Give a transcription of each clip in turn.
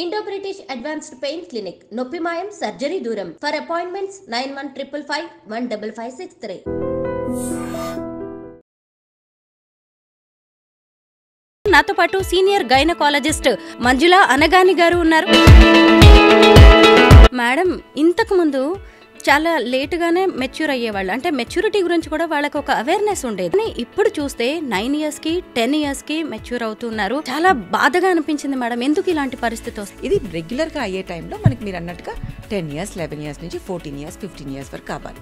Indo British advanced pain clinic నొప్పి మాయం surgery దూరం ఫర్ అపాయింట్మెంట్స్ 9155515563. నాతో పాటు సీనియర్ గైనకాలజిస్ట్ మంజుల అనగాని గారు ఉన్నారు. మేడం, ఇంతకు ముందు చాలా లేటుగానే మెచ్యూర్ అయ్యేవాళ్ళు, అంటే మెచ్యూరిటీ గురించి కూడా వాళ్ళకి ఒక అవేర్నెస్ ఉండేది. కానీ ఇప్పుడు చూస్తే 9 years కి 10 years కి మెచ్యూర్ అవుతున్నారు. చాలా బాధగా అనిపించింది మేడం, ఎందుకు ఇలాంటి పరిస్థితి వస్తుంది? ఇది రెగ్యులర్గా అయ్యే టైంలో మనకి మీరు అన్నట్టుగా 10 years 11 years నుంచి 14 years 15 years వరకు కావాలి.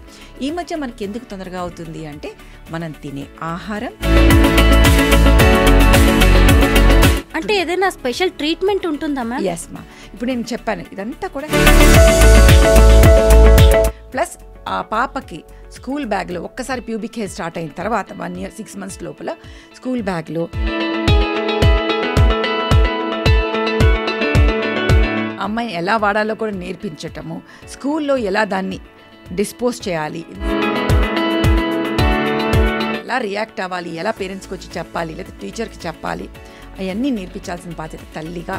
ఈ మధ్య మనకి ఎందుకు తొందరగా అవుతుంది అంటే మనం తినే ఆహారం. అంటే ఏదైనా స్పెషల్ ట్రీట్మెంట్ ఉంటుందా మ్యామ్? ఎస్ మా, ఇప్పుడు నేను చెప్పాను ఇదంతా కూడా. ప్లస్ ఆ పాపకి స్కూల్ బ్యాగ్లో ఒక్కసారి ప్యూబిక్ హెయిర్ స్టార్ట్ అయిన తర్వాత 1 year 6 months లోపల స్కూల్ బ్యాగ్లో అమ్మాయిని ఎలా వాడాలో కూడా నేర్పించటము, స్కూల్లో ఎలా దాన్ని డిస్పోజ్ చేయాలి, ఎలా రియాక్ట్ అవ్వాలి, ఎలా పేరెంట్స్కి వచ్చి చెప్పాలి లేదా టీచర్కి చెప్పాలి, అవన్నీ నేర్పించాల్సిన బాధ్యత తల్లిగా.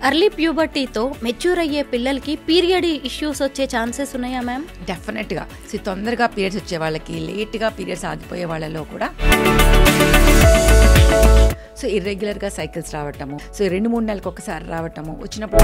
అర్లీ ప్యూబర్టీతో మెచ్యూర్ అయ్యే పిల్లలకి పీరియడ్ ఇష్యూస్ వచ్చే ఛాన్సెస్ ఉన్నాయా మ్యామ్? డెఫినెట్గా. సో తొందరగా పీరియడ్స్ వచ్చే వాళ్ళకి, లేట్గా పీరియడ్స్ ఆగిపోయే వాళ్ళలో కూడా, సో ఇర్రెగ్యులర్గా సైకిల్స్ రావటము, సో 2-3 నెలలకు ఒకసారి రావటము వచ్చినప్పుడు.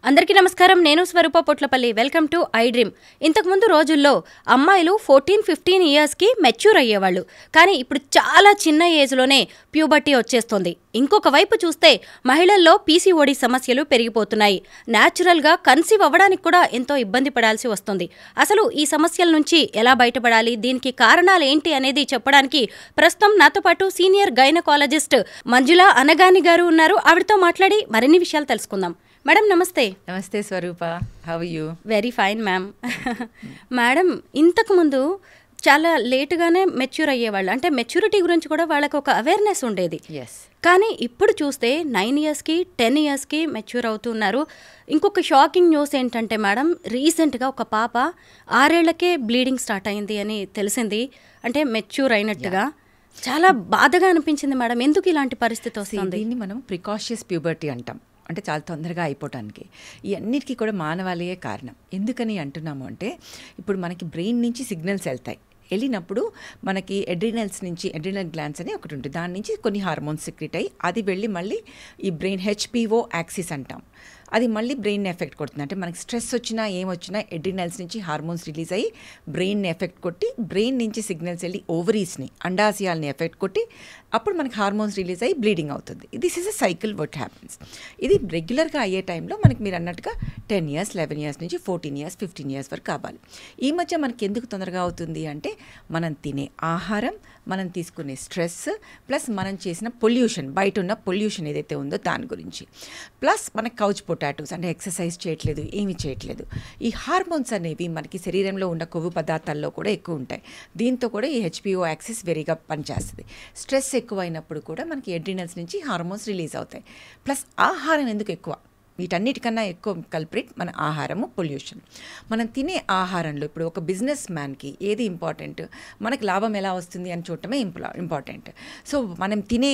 అందరికీ నమస్కారం, నేను Swaroopa Potlapalli. Welcome to I dream. ఇంతకుముందు రోజుల్లో అమ్మాయిలు 14-15 yearsకి మెచ్యూర్ అయ్యేవాళ్ళు, కానీ ఇప్పుడు చాలా చిన్న ఏజ్లోనే ప్యూబర్టీ వచ్చేస్తుంది. ఇంకొక వైపు చూస్తే మహిళల్లో పీసీఓడి సమస్యలు పెరిగిపోతున్నాయి. న్యాచురల్గా కన్సీవ్ అవ్వడానికి కూడా ఎంతో ఇబ్బంది పడాల్సి వస్తుంది. అసలు ఈ సమస్యల నుంచి ఎలా బయటపడాలి, దీనికి కారణాలు ఏంటి అనేది చెప్పడానికి ప్రస్తుతం నాతో పాటు సీనియర్ గైనకాలజిస్ట్ మంజుల అనగాని గారు ఉన్నారు. ఆవిడతో మాట్లాడి మరిన్ని విషయాలు తెలుసుకుందాం. మేడం నమస్తే. నమస్తే Swaroopa, how are you? Very fine ma'am. Madam, ఇంతకు ముందు చాలా లేటుగానే మెచ్యూర్ అయ్యేవాళ్ళు, అంటే మెచ్యూరిటీ గురించి కూడా వాళ్ళకి ఒక అవేర్నెస్ ఉండేది. ఎస్. కానీ ఇప్పుడు చూస్తే 9 yearsకి 10 yearsకి మెచ్యూర్ అవుతున్నారు. ఇంకొక షాకింగ్ న్యూస్ ఏంటంటే మేడం, రీసెంట్గా ఒక పాప 6 ఏళ్లకే బ్లీడింగ్ స్టార్ట్ అయింది అని తెలిసింది, అంటే మెచ్యూర్ అయినట్టుగా. చాలా బాధగా అనిపించింది మేడం, ఎందుకు ఇలాంటి పరిస్థితి వస్తుంది? దీన్ని మనం ప్రికాషియస్ ప్యూబర్టీ అంటాం, అంటే చాలా తొందరగా అయిపోవటానికి. ఈ అన్నిటికీ కూడా మానవాళియే కారణం. ఎందుకని అంటున్నాము అంటే, ఇప్పుడు మనకి బ్రెయిన్ నుంచి సిగ్నల్స్ వెళ్తాయి, వెళ్ళినప్పుడు మనకి అడ్రినల్ గ్లాండ్స్ అని ఒకటి ఉంటుంది, దాని నుంచి కొన్ని హార్మోన్స్ సెక్రెట్ అయ్యి అది వెళ్ళి మళ్ళీ ఈ బ్రెయిన్ హెచ్పిఓ యాక్సిస్ అంటాం, అది మళ్ళీ బ్రెయిన్ని ఎఫెక్ట్ కొడుతుంది. అంటే మనకి స్ట్రెస్ వచ్చినా ఏమొచ్చినా అడ్రినల్స్ నుంచి హార్మోన్స్ రిలీజ్ అయ్యి బ్రెయిన్ని ఎఫెక్ట్ కొట్టి, బ్రెయిన్ నుంచి సిగ్నల్స్ వెళ్ళి ఓవరీస్ని, అండాశయాల్ని ఎఫెక్ట్ కొట్టి అప్పుడు మనకి హార్మోన్స్ రిలీజ్ అయ్యి బ్లీడింగ్ అవుతుంది. This is a cycle what happens. ఇది రెగ్యులర్గా అయ్యే టైంలో మనకి మీరు అన్నట్టుగా 10 years 11 years నుంచి 14 years 15 years వరకు కావాలి. ఈ మధ్య మనకి ఎందుకు తొందరగా అవుతుంది అంటే మనం తినే ఆహారం, మనం తీసుకునే స్ట్రెస్, ప్లస్ మనం చేసిన పొల్యూషన్, బయట ఉన్న పొల్యూషన్ ఏదైతే ఉందో దాని గురించి, ప్లస్ మన కౌచ్ పొటాటోస్, అంటే ఎక్సర్సైజ్ చేయట్లేదు, ఏమీ చేయట్లేదు. ఈ హార్మోన్స్ అనేవి మనకి శరీరంలో ఉన్న కొవ్వు పదార్థాల్లో కూడా ఎక్కువ ఉంటాయి. దీంతో కూడా ఈ హెచ్పిఓ యాక్సిస్ వెరీగా పనిచేస్తుంది. స్ట్రెస్ ఎక్కువైనప్పుడు కూడా మనకి అడ్రినల్స్ నుంచి హార్మోన్స్ రిలీజ్ అవుతాయి. ప్లస్ ఆహారం ఎందుకు ఎక్కువ, వీటన్నిటికన్నా ఎక్కువ కల్ప్రిట్ మన ఆహారము, పొల్యూషన్. మనం తినే ఆహారంలో ఇప్పుడు ఒక బిజినెస్ మ్యాన్కి ఏది ఇంపార్టెంట్, మనకి లాభం ఎలా వస్తుంది అని చూడటమే ఇంపార్టెంట్. సో మనం తినే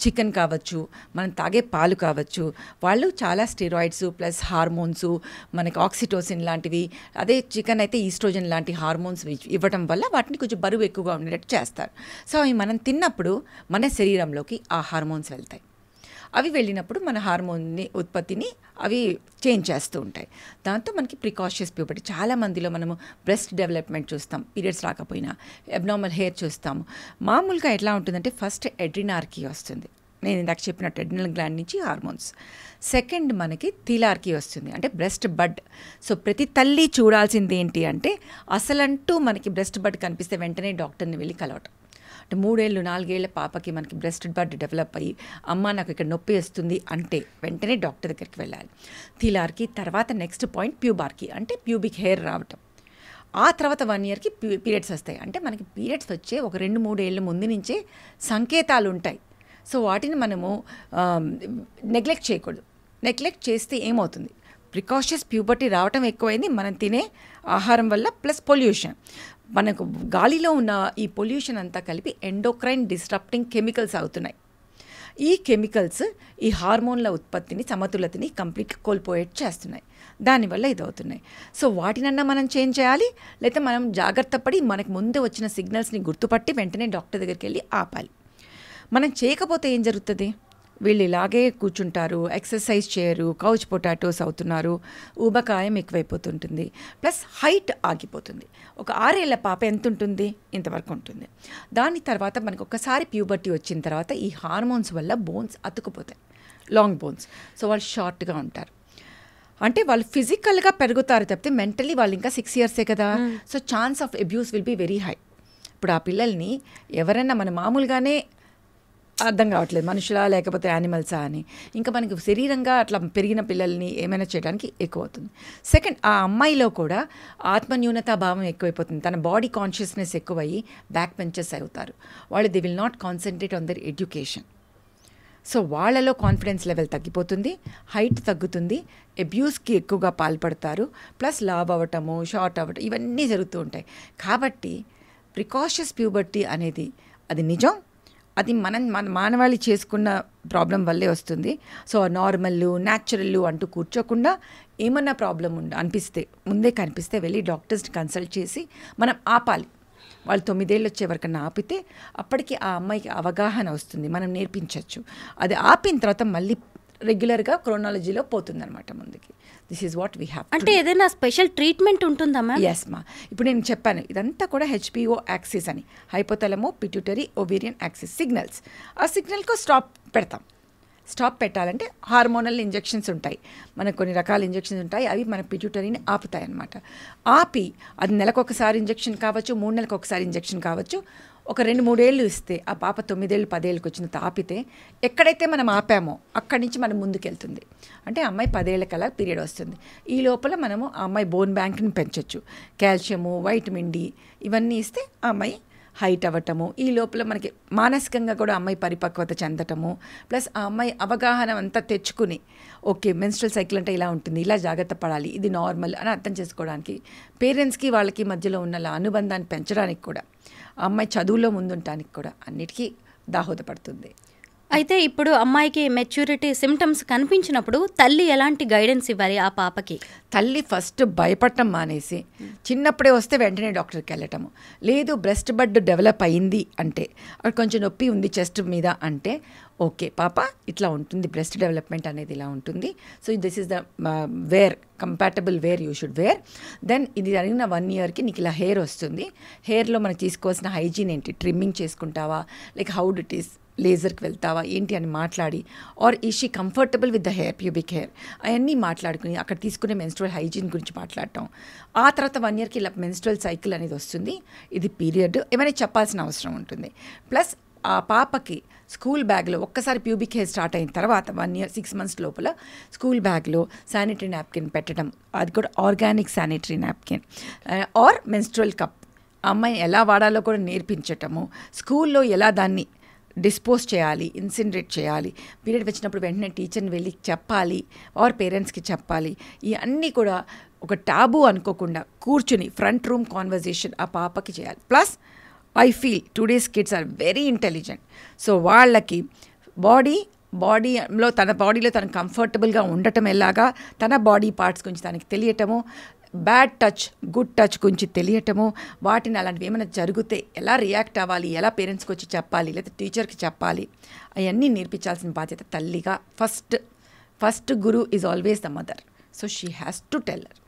చికెన్ కావచ్చు, మనం తాగే పాలు కావచ్చు, వాళ్ళు చాలా స్టెరాయిడ్స్ ప్లస్ హార్మోన్స్, మనకి ఆక్సిటోసిన్ లాంటివి, అదే చికెన్ అయితే ఈస్ట్రోజన్ లాంటి హార్మోన్స్ ఇవ్వడం వల్ల వాటిని కొంచెం బరువు ఎక్కువగా ఉండేటట్టు చేస్తారు. సో అవి మనం తిన్నప్పుడు మన శరీరంలోకి ఆ హార్మోన్స్ వెళ్తాయి. అవి వెళ్ళినప్పుడు మన హార్మోన్ని ఉత్పత్తిని అవి చేంజ్ చేస్తూ ఉంటాయి. దాంతో మనకి ప్రికాషియస్ ప్యూబర్టీ. చాలామందిలో మనము బ్రెస్ట్ డెవలప్మెంట్ చూస్తాం, పీరియడ్స్ రాకపోయినా, అబ్నార్మల్ హెయిర్ చూస్తాము. మామూలుగా ఎట్లా ఉంటుందంటే ఫస్ట్ అడ్రినార్కీ వస్తుంది, నేను ఇందాక చెప్పినట్టు అడ్రినల్ గ్లాండ్ నుంచి హార్మోన్స్. సెకండ్ మనకి థీలార్కీ వస్తుంది, అంటే బ్రెస్ట్ బడ్. సో ప్రతి తల్లి చూడాల్సింది ఏంటి అంటే, అసలంటూ మనకి బ్రెస్ట్ బడ్ కనిపిస్తే వెంటనే డాక్టర్ని వెళ్ళి కలవటం. అంటే 3 ఏళ్ళు 4 ఏళ్ల పాపకి మనకి బ్రెస్ట్ బడ్ డెవలప్ అయ్యి, అమ్మ నాకు ఇక్కడ నొప్పి వస్తుంది అంటే వెంటనే డాక్టర్ దగ్గరికి వెళ్ళాలి. థీలార్కీ తర్వాత నెక్స్ట్ పాయింట్ ప్యూబార్కీ, అంటే ప్యూబిక్ హెయిర్ రావటం. ఆ తర్వాత 1 yearకి పీరియడ్స్ వస్తాయి. అంటే మనకి పీరియడ్స్ వచ్చే ఒక 2-3 ఏళ్ళ ముందు నుంచే సంకేతాలు ఉంటాయి. సో వాటిని మనము నెగ్లెక్ట్ చేయకూడదు. నెగ్లెక్ట్ చేస్తే ఏమవుతుంది, ప్రికాషియస్ ప్యూబర్టీ రావటం ఎక్కువైంది మనం తినే ఆహారం వల్ల, ప్లస్ పొల్యూషన్. మనకు గాలిలో ఉన్న ఈ పొల్యూషన్ అంతా కలిపి ఎండోక్రైన్ డిస్రప్టింగ్ కెమికల్స్ అవుతున్నాయి. ఈ కెమికల్స్ ఈ హార్మోన్ల ఉత్పత్తిని సమతులతని కంప్లీట్గా కోల్పోయేట్ చేస్తున్నాయి. దానివల్ల ఇది అవుతున్నాయి. సో వాటినన్నా మనం చేంజ్ చేయాలి, లేకపోతే మనం జాగ్రత్త పడి మనకు ముందే వచ్చిన సిగ్నల్స్ని గుర్తుపట్టి వెంటనే డాక్టర్ దగ్గరికి వెళ్ళి ఆపాలి. మనం చేయకపోతే ఏం జరుగుతుంది? వీళ్ళు ఇలాగే కూర్చుంటారు, ఎక్సర్సైజ్ చేయరు, కౌచ్ పొటాటోస్ అవుతున్నారు, ఊబకాయం ఎక్కువైపోతుంటుంది, ప్లస్ హైట్ ఆగిపోతుంది. ఒక 6 ఏళ్ల పాప ఎంత ఉంటుంది? ఇంతవరకు ఉంటుంది. దాని తర్వాత మనకు ఒకసారి ప్యూబర్టీ వచ్చిన తర్వాత ఈ హార్మోన్స్ వల్ల బోన్స్ అతుకుపోతాయి, లాంగ్ బోన్స్. సో వాళ్ళు షార్ట్గా ఉంటారు. అంటే వాళ్ళు ఫిజికల్గా పెరుగుతారు తప్పితే మెంటలీ వాళ్ళు ఇంకా 6 yearsే కదా. So chance of abuse will be very high. ఇప్పుడు ఆ పిల్లల్ని ఎవరైనా మన మామూలుగానే అర్థం కావట్లేదు, మనుషులా లేకపోతే యానిమల్సా అని. ఇంకా మనకి శరీరంగా అట్లా పెరిగిన పిల్లల్ని ఏమైనా చేయడానికి ఎక్కువ అవుతుంది. సెకండ్, ఆ అమ్మాయిలో కూడా ఆత్మన్యూనతా భావం ఎక్కువైపోతుంది. తన బాడీ కాన్షియస్నెస్ ఎక్కువయ్యి బ్యాక్ బెంచర్స్ అవుతారు వాళ్ళు. They will not concentrate on their education. So వాళ్ళలో కాన్ఫిడెన్స్ లెవెల్ తగ్గిపోతుంది, హైట్ తగ్గుతుంది, అబ్యూస్కి ఎక్కువగా పాల్పడతారు, ప్లస్ లావ్ అవ్వటము, షార్ట్ అవ్వటం, ఇవన్నీ జరుగుతూ ఉంటాయి. కాబట్టి ప్రికాషస్ ప్యూబర్టీ అనేది అది నిజం. అది మన మానవాళి చేసుకున్న ప్రాబ్లం వల్లే వస్తుంది. సో నార్మల్ న్యాచురల్ అంటూ కూర్చోకుండా ఏమన్నా ప్రాబ్లం అనిపిస్తే ముందే కనిపిస్తే వెళ్ళి డాక్టర్స్ని కన్సల్ట్ చేసి మనం ఆపాలి. వాళ్ళు 9 ఏళ్ళు వచ్చే వరకన్నా ఆపితే అప్పటికి ఆ అమ్మాయికి అవగాహన వస్తుంది, మనం నేర్పించవచ్చు. అది ఆపిన తర్వాత మళ్ళీ రెగ్యులర్గా క్రోనాలజీలో పోతుందన్నమాట ముందుకి. This is what we have. అంటే ఏదైనా స్పెషల్ ట్రీట్మెంట్ ఉంటుందా మ్యామ్? ఎస్ మా, ఇప్పుడు నేను చెప్పాను ఇదంతా కూడా హెచ్పిఓ యాక్సిస్ అని, హైపోథాలమో పిట్యూటరీ ఓవేరియన్ యాక్సిస్ సిగ్నల్స్. ఆ సిగ్నల్కు స్టాప్ పెడతాం. స్టాప్ పెట్టాలంటే హార్మోనల్ ఇంజెక్షన్స్ ఉంటాయి, మనకు కొన్ని రకాల ఇంజెక్షన్స్ ఉంటాయి, అవి మన పిట్యూటరీని ఆపుతాయి అన్నమాట. ఆపి అది నెలకొకసారి ఇంజెక్షన్ కావచ్చు, 3 నెలలకు ఒకసారి ఇంజెక్షన్ కావచ్చు. ఒక 2-3 ఏళ్ళు ఇస్తే ఆ పాప 9 ఏళ్ళు 10 ఏళ్ళకి వచ్చిన ఆపితే ఎక్కడైతే మనం ఆపామో అక్కడి నుంచి మనం ముందుకెళ్తుంది. అంటే అమ్మాయి 10 ఏళ్ళకల్లా పీరియడ్ వస్తుంది. ఈ లోపల మనము ఆ అమ్మాయి బోన్ బ్యాంక్ని పెంచవచ్చు. కాల్షియము, వైటమిన్ డి ఇవన్నీ ఇస్తే ఆ అమ్మాయి హైట్ అవ్వటము, ఈ లోపల మనకి మానసికంగా కూడా అమ్మాయి పరిపక్వత చెందటము, ప్లస్ ఆ అమ్మాయి అవగాహన అంతా తెచ్చుకుని ఓకే మెన్స్ట్రల్ సైకిల్ అంటే ఇలా ఉంటుంది, ఇలా జాగ్రత్త పడాలి, ఇది నార్మల్ అని అర్థం చేసుకోవడానికి, పేరెంట్స్కి వాళ్ళకి మధ్యలో ఉన్న అనుబంధాన్ని పెంచడానికి కూడా, ఆ అమ్మాయి చదువులో ముందుంటానికి కూడా అన్నిటికీ దోహదపడుతుంది. అయితే ఇప్పుడు అమ్మాయికి మెచ్యూరిటీ సిమ్టమ్స్ కనిపించినప్పుడు తల్లి ఎలాంటి గైడెన్స్ ఇవ్వాలి ఆ పాపకి? తల్లి ఫస్ట్ భయపడటం మానేసి చిన్నప్పుడే వస్తే వెంటనే డాక్టర్కి వెళ్ళటము. లేదు బ్రెస్ట్ బడ్ డెవలప్ అయింది అంటే, అక్కడ కొంచెం నొప్పి ఉంది చెస్ట్ మీద అంటే, ఓకే పాప ఇట్లా ఉంటుంది, బ్రెస్ట్ డెవలప్మెంట్ అనేది ఇలా ఉంటుంది, so this is the wear compatible wear you should wear. Then ఇది జరిగిన 1 yearకి నీకు ఇలా హెయిర్ వస్తుంది, హెయిర్లో మనకు తీసుకోవాల్సిన హైజీన్ ఏంటి, ట్రిమ్మింగ్ చేసుకుంటావా, లైక్ హౌ ఇట్ ఈస్, లేజర్కి వెళ్తావా ఏంటి అని మాట్లాడి, or is she comfortable with the hair, pubic hair, అవన్నీ మాట్లాడుకుని అక్కడ తీసుకునే మెన్స్ట్రువల్ హైజీన్ గురించి మాట్లాడటం. ఆ తర్వాత 1 yearకి ఇలా మెన్స్ట్రువల్ సైకిల్ అనేది వస్తుంది, ఇది పీరియడ్, ఏమైనా చెప్పాల్సిన అవసరం ఉంటుంది. ప్లస్ ఆ పాపకి స్కూల్ బ్యాగ్లో ఒక్కసారి ప్యూబిక్ హెయిర్ స్టార్ట్ అయిన తర్వాత 1 year 6 months లోపల స్కూల్ బ్యాగ్లో శానిటరీ నాప్కిన్ పెట్టడం, అది కూడా organic sanitary napkin or menstrual cup, అమ్మాయిని ఎలా వాడాలో కూడా నేర్పించటము, స్కూల్లో ఎలా దాన్ని డిస్పోజ్ చేయాలి, ఇన్సినరేట్ చేయాలి, పీరియడ్ వచ్చినప్పుడు వెంటనే టీచర్ని వెళ్ళి చెప్పాలి ఆర్ పేరెంట్స్కి చెప్పాలి. ఇవన్నీ కూడా ఒక టాబు అనుకోకుండా కూర్చుని ఫ్రంట్ రూమ్ కాన్వర్జేషన్ ఆ పాపకి చేయాలి. Plus I feel today's kids are very intelligent. So వాళ్ళకి బాడీలో తన బాడీలో తను కంఫర్టబుల్గా ఉండటం ఎలాగా, తన బాడీ పార్ట్స్ గురించి తనకి తెలియటము, బ్యాడ్ టచ్ గుడ్ టచ్ గురించి తెలియటము, వాటిని అలాంటివి ఏమైనా జరిగితే ఎలా రియాక్ట్ అవ్వాలి, ఎలా పేరెంట్స్కి వచ్చి చెప్పాలి లేదా టీచర్కి చెప్పాలి, అవన్నీ నేర్పించాల్సిన బాధ్యత తల్లిగా. First guru is always the mother, so she has to tell her.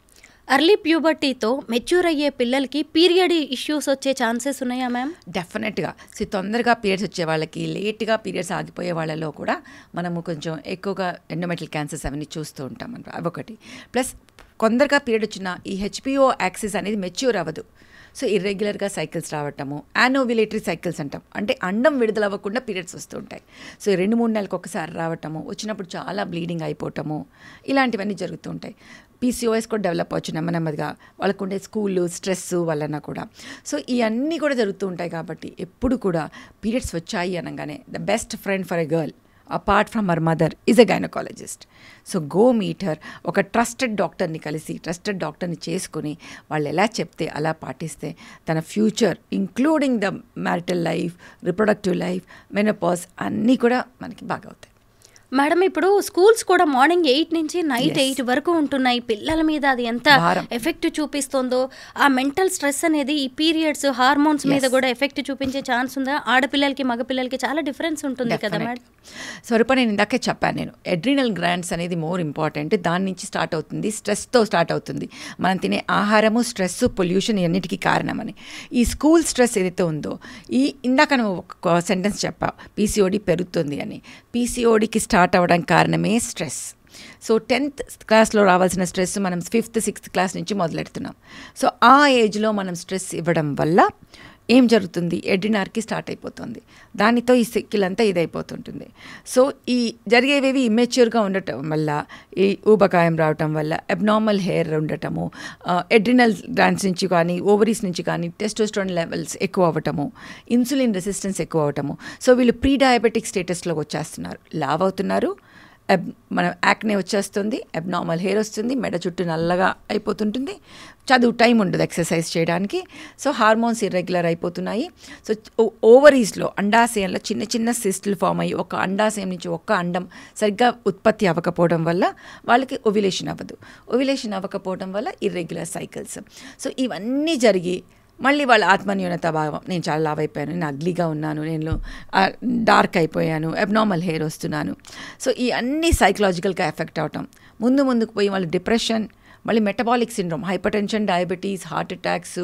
Early ప్యూబర్టీతో మెచ్యూర్ అయ్యే పిల్లలకి పీరియడ్ ఇష్యూస్ వచ్చే ఛాన్సెస్ ఉన్నాయా మ్యామ్? డెఫినెట్గా. సో తొందరగా పీరియడ్స్ వచ్చే వాళ్ళకి, లేట్గా పీరియడ్స్ ఆగిపోయే వాళ్ళలో కూడా మనము కొంచెం ఎక్కువగా ఎండోమెట్రియల్ క్యాన్సర్స్ అవన్నీ చూస్తూ ఉంటాం అన్నమాట. అవొకటి. ప్లస్ కొందరుగా పీరియడ్ వచ్చిన ఈ హెచ్పిఓ యాక్సిస్ అనేది మెచ్యూర్ అవ్వదు. సో ఇర్రెగ్యులర్గా సైకిల్స్ రావటము, యానోవిలేటరీ సైకిల్స్ అంటాం, అంటే అండం విడుదల అవ్వకుండా పీరియడ్స్ వస్తూ ఉంటాయి. సో 2-3 నెలలకు ఒకసారి రావటము, వచ్చినప్పుడు చాలా బ్లీడింగ్ అయిపోవటము, ఇలాంటివన్నీ జరుగుతూ ఉంటాయి. పీసీఓఎస్ కూడా డెవలప్ అవచ్చు నెమ్మదిగా, వాళ్ళకు ఉండే స్కూలు స్ట్రెస్ వలన కూడా. సో ఇవన్నీ కూడా జరుగుతూ ఉంటాయి. కాబట్టి ఎప్పుడు కూడా పీరియడ్స్ వచ్చాయి అనగానే the best friend for a girl apart from her mother is a gynaecologist. So go meet her. ఒక ట్రస్టెడ్ డాక్టర్ని కలిసి ట్రస్టెడ్ డాక్టర్ని చేసుకుని వాళ్ళు ఎలా చెప్తే అలా పాటిస్తే తన future including the marital life, reproductive life, menopause అన్నీ కూడా మనకి బాగా అవుతాయి. మేడం ఇప్పుడు స్కూల్స్ కూడా మార్నింగ్ 8 నుంచి నైట్ 8 వరకు ఉంటున్నాయి. పిల్లల మీద అది ఎంత ఎఫెక్ట్ చూపిస్తుందో, ఆ మెంటల్ స్ట్రెస్ అనేది ఈ పీరియడ్స్ హార్మోన్స్ మీద కూడా ఎఫెక్ట్ చూపించే ఛాన్స్ ఉందా? ఆడపిల్లలకి మగపిల్లలకి చాలా డిఫరెన్స్ ఉంటుంది కదా మేడం. స్వరూప, నేను ఇందాకే చెప్పాను, నేను అడ్రినల్ గ్లాండ్స్ అనేది మోర్ ఇంపార్టెంట్. దాని నుంచి స్టార్ట్ అవుతుంది, స్ట్రెస్తో స్టార్ట్ అవుతుంది. మనం తినే ఆహారము, స్ట్రెస్, పొల్యూషన్ అన్నిటికీ కారణమని. ఈ స్కూల్ స్ట్రెస్ ఏదైతే ఉందో, ఇందాక నువ్వు ఒక సెంటెన్స్ చెప్పావు, పీసీఓడి పెరుగుతుంది అని. పీసీఓడికి స్టార్ట్ అవ్వడానికి కారణమే స్ట్రెస్. సో 10th క్లాస్లో రావాల్సిన స్ట్రెస్ మనం 5th, 6th క్లాస్ నుంచి మొదలెడుతున్నాం. సో ఆ ఏజ్లో మనం స్ట్రెస్ ఇవ్వడం వల్ల ఏం జరుగుతుంది, ఎడ్రినార్కి స్టార్ట్ అయిపోతుంది. దానితో ఈ సిక్కిల్ అంతా ఇదైపోతుంటుంది. సో ఈ జరిగేవి ఇమ్మెచ్యూర్గా ఉండటం వల్ల, ఈ ఊబకాయం రావటం వల్ల, అబ్నార్మల్ హెయిర్ ఉండటము, ఎడ్రినల్ గ్లాండ్స్ నుంచి కానీ ఓవరీస్ నుంచి కానీ టెస్టోస్టెరాన్ లెవెల్స్ ఎక్కువ అవ్వటము, ఇన్సులిన్ రెసిస్టెన్స్ ఎక్కువ అవ్వటము. సో వీళ్ళు ప్రీ డయాబెటిక్ స్టేటస్లోకి వచ్చేస్తున్నారు, లావ్ అవుతున్నారు, మన యాక్నే వచ్చేస్తుంది, అబ్నార్మల్ హెయిర్ వస్తుంది, మెడ చుట్టూ నల్లగా అయిపోతుంటుంది, చదువు టైం ఉండదు ఎక్సర్సైజ్ చేయడానికి. సో హార్మోన్స్ ఇర్రెగ్యులర్ అయిపోతున్నాయి. సో ఓవరీస్లో, అండాశయంలో చిన్న చిన్న సిస్టులు ఫామ్ అయ్యి ఒక అండాశయం నుంచి ఒక్క అండం సరిగ్గా ఉత్పత్తి అవ్వకపోవడం వల్ల వాళ్ళకి ఓవ్యులేషన్ అవ్వదు. ఓవ్యులేషన్ అవ్వకపోవడం వల్ల ఇర్రెగ్యులర్ సైకిల్స్. సో ఇవన్నీ జరిగి మళ్ళీ వాళ్ళ ఆత్మన్యూనత భావం, నేను చాలా లావ్ అయిపోయాను, నేను అగ్లీగా ఉన్నాను, నేను డార్క్ అయిపోయాను, అబ్నార్మల్ హెయిర్ వస్తున్నాను. సో ఈ అన్నీ సైకలాజికల్గా ఎఫెక్ట్ అవటం, ముందుకు పోయి వాళ్ళు డిప్రెషన్, మళ్ళీ metabolic syndrome, hyper tension, diabetes, heart attacks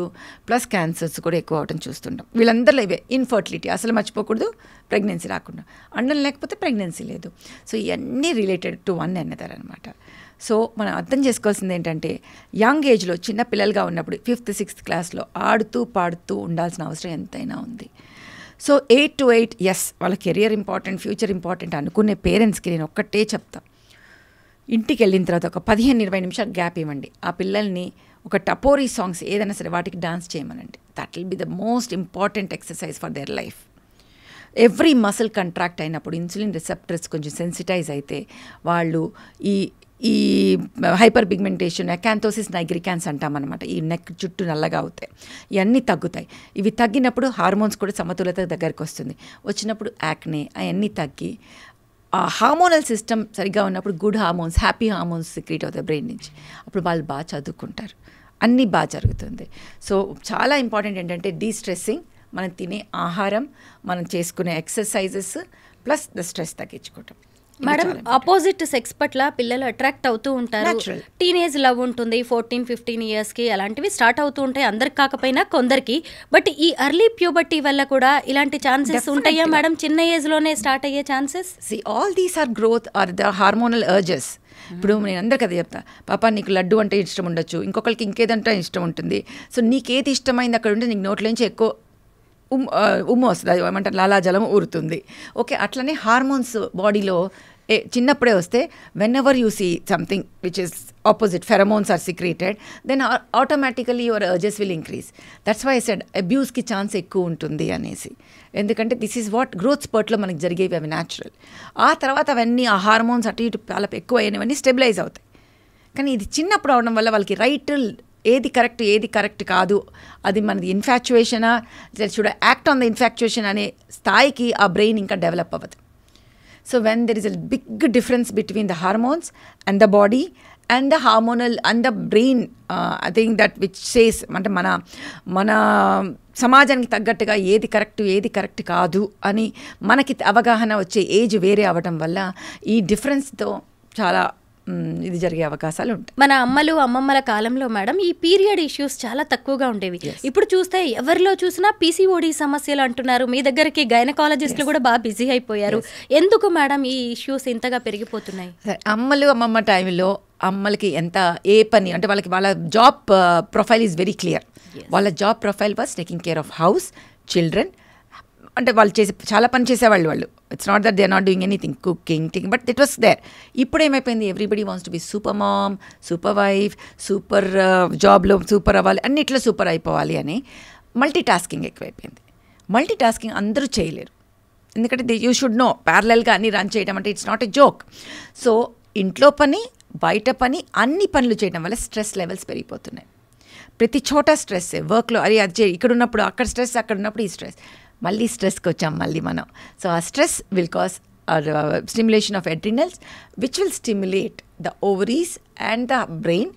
plus cancers కూడా ఎక్కువ అవటం చూస్తుంటాం. వీళ్ళందరిలో ఇవే. ఇన్ఫర్టిలిటీ అసలు మర్చిపోకూడదు, ప్రెగ్నెన్సీ రాకుండా, అండం లేకపోతే ప్రెగ్నెన్సీ లేదు. సో ఇవన్నీ రిలేటెడ్ టు వన్ అనదర్ అనమాట. సో మనం అర్థం చేసుకోవాల్సింది ఏంటంటే, యంగ్ ఏజ్లో చిన్న పిల్లలుగా ఉన్నప్పుడు 5th, 6th క్లాస్లో ఆడుతూ పాడుతూ ఉండాల్సిన అవసరం ఎంతైనా ఉంది. సో 8 to 8 ఎస్, వాళ్ళ కెరియర్ ఇంపార్టెంట్, ఫ్యూచర్ ఇంపార్టెంట్ అనుకునే పేరెంట్స్కి నేను ఒక్కటే చెప్తాను, ఇంటికి వెళ్ళిన తర్వాత ఒక 15-20 నిమిషాలు గ్యాప్ ఇవ్వండి. ఆ పిల్లల్ని ఒక టపోరీ సాంగ్స్ ఏదైనా సరే వాటికి డాన్స్ చేయమనండి. That will be the most important exercise for their life. Every muscle contract అయినప్పుడు ఇన్సులిన్ రిసెప్టర్స్ కొంచెం సెన్సిటైజ్ అయితే వాళ్ళు ఈ హైపర్ పిగ్మెంటేషన్, అకాంతోసిస్ నైగ్రికాన్స్ అంటామన్నమాట, ఈ నెక్ చుట్టూ నల్లగా అవుతాయి, ఇవన్నీ తగ్గుతాయి. ఇవి తగ్గినప్పుడు హార్మోన్స్ కూడా సమతులత దగ్గరికి వస్తుంది. వచ్చినప్పుడు యాక్నే అవన్నీ తగ్గి ఆ హార్మోనల్ సిస్టమ్ సరిగ్గా ఉన్నప్పుడు good hormones, happy hormones secrete అవుతాయి బ్రెయిన్ నుంచి. అప్పుడు వాళ్ళు బాగా చదువుకుంటారు, అన్నీ బాగా జరుగుతుంది. సో చాలా ఇంపార్టెంట్ ఏంటంటే డీస్ట్రెస్సింగ్, మనం తినే ఆహారం, మనం చేసుకునే ఎక్సర్సైజెస్ ప్లస్ ద స్ట్రెస్ తగ్గించుకోవటం. మేడం, ఆపోజిట్ సెక్స్ పట్ల పిల్లలు అట్రాక్ట్ అవుతూ ఉంటారు. టీనేజ్ లవ్ ఉంటుంది 14-15 ఇయర్స్కి, అలాంటివి స్టార్ట్ అవుతూ ఉంటాయి, అందరికి కాకపోయినా కొందరికి. బట్ ఈ ఎర్లీ ప్యూబర్టీ వల్ల కూడా ఇలాంటి ఛాన్సెస్ ఉంటాయా మేడం? చిన్న ఏజ్లోనే స్టార్ట్ అయ్యే chances? All these are growth or the hormonal urges. ఇప్పుడు నేను అందరికీ అదే చెప్తా, పాప నీకు లడ్డు అంటే ఇష్టం ఉండొచ్చు, ఇంకొకరికి ఇంకేదంటే ఇష్టం ఉంటుంది. సో నీకేది ఇష్టమైంది అక్కడ ఉంటే నీకు నోట్లోంచి ఎక్కువ వస్తుంది, ఏమంటారు లాలాజలం ఊరుతుంది. ఓకే, అట్లనే హార్మోన్స్ బాడీలో చిన్నప్పుడే వస్తే whenever you see something which is opposite, pheromones are secreted, then automatically your urges will increase. That's why I said అబ్యూస్కి ఛాన్స్ ఎక్కువ ఉంటుంది అనేసి. ఎందుకంటే దిస్ ఈజ్ వాట్ గ్రోత్ స్పర్ట్లో మనకి జరిగేవి, అవి న్యాచురల్. ఆ తర్వాత అవన్నీ ఆ హార్మోన్స్ అటు ఇటు చాలా ఎక్కువ అయినవన్నీ స్టెబిలైజ్ అవుతాయి. కానీ ఇది చిన్నప్పుడు అవడం వల్ల వాళ్ళకి రైట్ ఏది కరెక్ట్ ఏది కరెక్ట్ కాదు, అది మనది ఇన్ఫాక్చుయేషనా, should act on the infatuation అనే స్థాయికి ఆ బ్రెయిన్ ఇంకా డెవలప్ అవ్వదు. So when there is a big difference between the hormones and the body and the hormonal and the brain, I think that which says, అంటే మన సమాజానికి తగ్గట్టుగా ఏది కరెక్ట్ కాదు అని మనకి అవగాహన వచ్చే ఏజ్ వేరే అవ్వటం వల్ల ఈ డిఫరెన్స్తో చాలా ఇది జరిగే అవకాశాలు ఉంటాయి. మన అమ్మలు అమ్మమ్మల కాలంలో మేడం ఈ పీరియడ్ ఇష్యూస్ చాలా తక్కువగా ఉండేవి. ఇప్పుడు చూస్తే ఎవరిలో చూసినా పీసీఓడి సమస్యలు అంటున్నారు. మీ దగ్గరికి గైనకాలజిస్టులు కూడా బాగా బిజీ అయిపోయారు. ఎందుకు మేడం ఈ ఇష్యూస్ ఇంతగా పెరిగిపోతున్నాయి? అమ్మలు అమ్మమ్మ టైంలో అమ్మలకి ఏ పని అంటే వాళ్ళ job profile is very clear. వాళ్ళ job profile was taking care of house, children. అంటే వాళ్ళు చాలా పని చేసేవాళ్ళు. It's not that they are not doing anything, cooking, but it was there. ఇప్పుడు ఏమైపోయింది, everybody wants to be super mom, super wife, super జాబ్లో super అవ్వాలి, అన్నిట్లో సూపర్ అయిపోవాలి అని మల్టీ టాస్కింగ్ ఎక్కువైపోయింది. మల్టీ టాస్కింగ్ అందరూ చేయలేరు. ఎందుకంటే యూ షుడ్ నో ప్యారలల్గా అన్ని రన్ చేయడం అంటే it's not a joke. So ఇంట్లో పని, బయట పని, అన్ని పనులు చేయడం వల్ల స్ట్రెస్ లెవెల్స్ పెరిగిపోతున్నాయి. ప్రతి చోట స్ట్రెస్, వర్క్లో అది చేయి, ఇక్కడ ఉన్నప్పుడు అక్కడ స్ట్రెస్, అక్కడ ఉన్నప్పుడు ఈ స్ట్రెస్, మళ్ళీ స్ట్రెస్కి వచ్చాం మళ్ళీ మనం. సో ఆ stress will cause stimulation of adrenals, which will stimulate the ovaries and the brain,